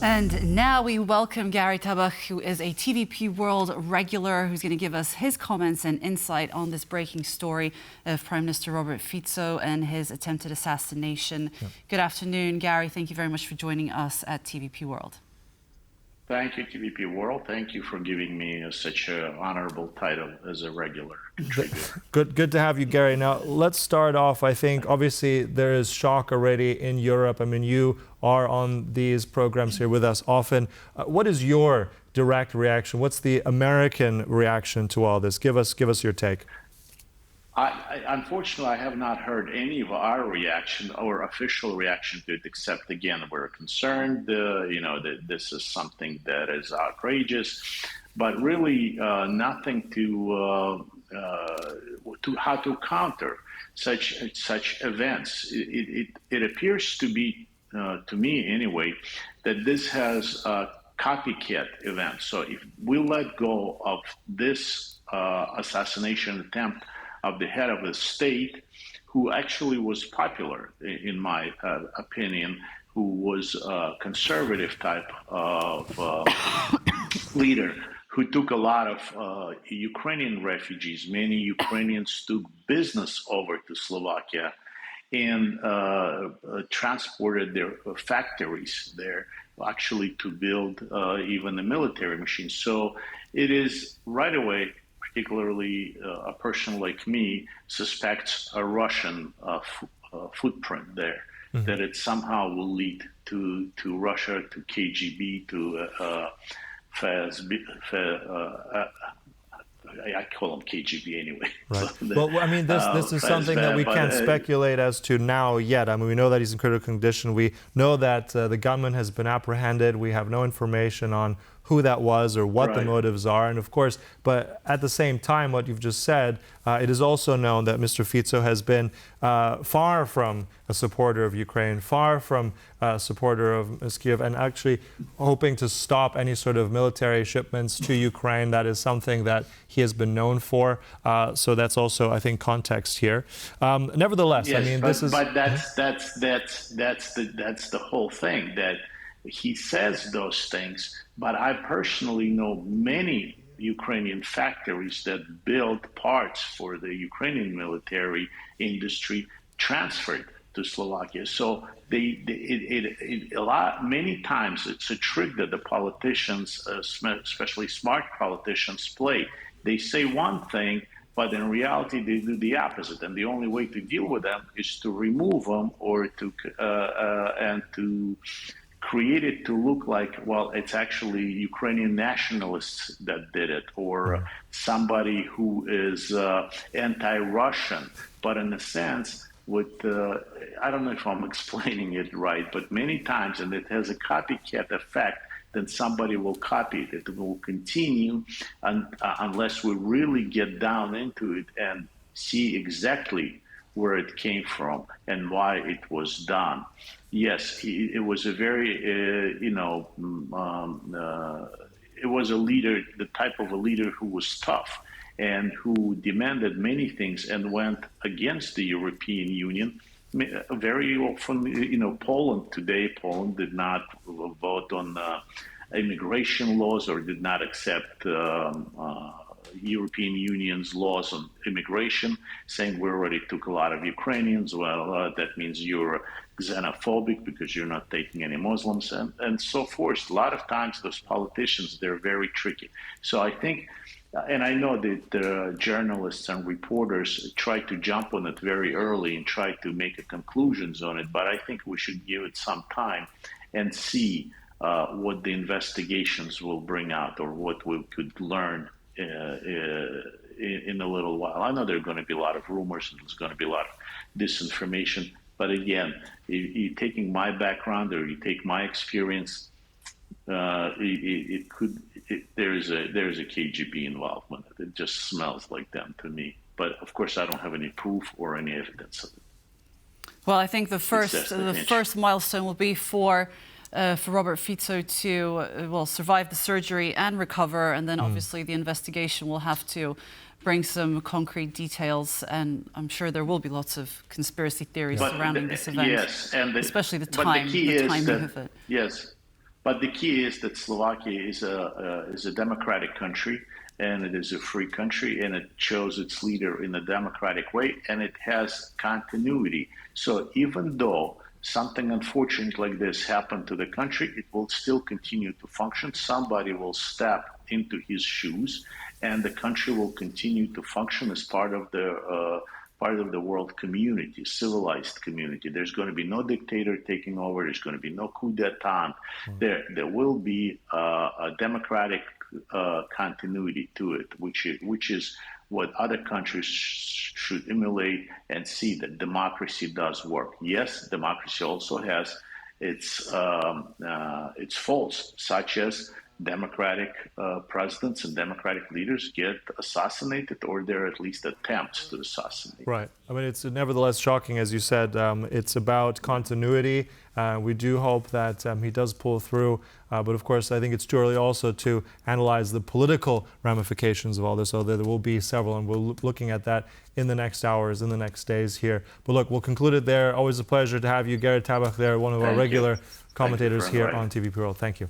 And now we welcome Gary Tabach, who is a TVP World regular, who's going to give us his comments and insight on this breaking story of Prime Minister Robert Fico and his attempted assassination. Yep. Good afternoon, Gary. Thank you very much for joining us at TVP World. Thank you, TVP World. Thank you for giving me such an honorable title as a regular contributor. Good to have you, Gary. Now, let's start off. I think, obviously, there is shock already in Europe. I mean, you are on these programs here with us often. What is your direct reaction? What's the American reaction to all this? Give us your take. Unfortunately, I have not heard any of our reaction or official reaction to it, except, again, we're concerned, that this is something that is outrageous, but really nothing to how to counter such events. It appears to be, to me anyway, that this has a copycat event. So if we let go of this assassination attempt of the head of the state, who actually was popular, in my opinion, who was a conservative type of leader, who took a lot of Ukrainian refugees. Many Ukrainians took business over to Slovakia and transported their factories there, actually to build even a military machine. So it is right away, particularly a person like me, suspects a Russian footprint there, that it somehow will lead to Russia, to KGB, to I call them KGB anyway. Right. So well, I mean, this is something that we can't speculate as to now yet. I mean, we know that he's in critical condition. We know that the gunman has been apprehended. We have no information on who that was or what the motives are. And of course, but at the same time, what you've just said, it is also known that Mr. Fico has been far from a supporter of Ukraine, far from a supporter of Kyiv, and actually hoping to stop any sort of military shipments to Ukraine. That is something that he has been known for. So that's also, I think, context here. Nevertheless, yes, I mean, but that's the whole thing, that he says those things. But I personally know many Ukrainian factories that build parts for the Ukrainian military industry transferred to Slovakia. So many times it's a trick that the politicians, especially smart politicians, play. They say one thing, but in reality they do the opposite. And the only way to deal with them is to remove them or to create it to look like, well, it's actually Ukrainian nationalists that did it, or somebody who is anti-Russian. But in a sense, I don't know if I'm explaining it right, but many times, and it has a copycat effect, then somebody will copy it. It will continue unless we really get down into it and see exactly where it came from and why it was done. Yes, it was a very, it was a leader, the type of a leader who was tough and who demanded many things and went against the European Union. Very often, Poland did not vote on immigration laws or did not accept European Union's laws on immigration, saying we already took a lot of Ukrainians. Well, that means you're xenophobic because you're not taking any Muslims, and so forth. A lot of times those politicians, they're very tricky. So I think, and I know that journalists and reporters try to jump on it very early and try to make conclusions on it, but I think we should give it some time and see what the investigations will bring out or what we could learn in a little while. I know there are going to be a lot of rumors and there's going to be a lot of disinformation, but again, you taking my background or you take my experience, there is a KGB involvement. It just smells like them to me. But of course, I don't have any proof or any evidence of it. Well, I think the first milestone will be for Robert Fico to survive the surgery and recover, and then obviously the investigation will have to bring some concrete details, and I'm sure there will be lots of conspiracy theories surrounding this event. Yes, and especially the timing of it. Yes, But the key is that Slovakia is a democratic country, and it is a free country, and it chose its leader in a democratic way, and it has continuity. So even though something unfortunate like this happened to the country, it will still continue to function. Somebody will step into his shoes, and the country will continue to function as part of the world community, civilized community. There's going to be no dictator taking over. There's going to be no coup d'etat. There will be a democratic continuity to it, which is what other countries should emulate and see that democracy does work. Yes, democracy also has its faults, such as democratic presidents and democratic leaders get assassinated, or there are at least attempts to assassinate. Right. I mean, it's nevertheless shocking, as you said. It's about continuity. We do hope that he does pull through. But of course, I think it's too early also to analyze the political ramifications of all this, although there will be several, and we're looking at that in the next hours, in the next days here. But look, we'll conclude it there. Always a pleasure to have you, Gary Tabach, there, one of our regular commentators here on TVP World. Thank you.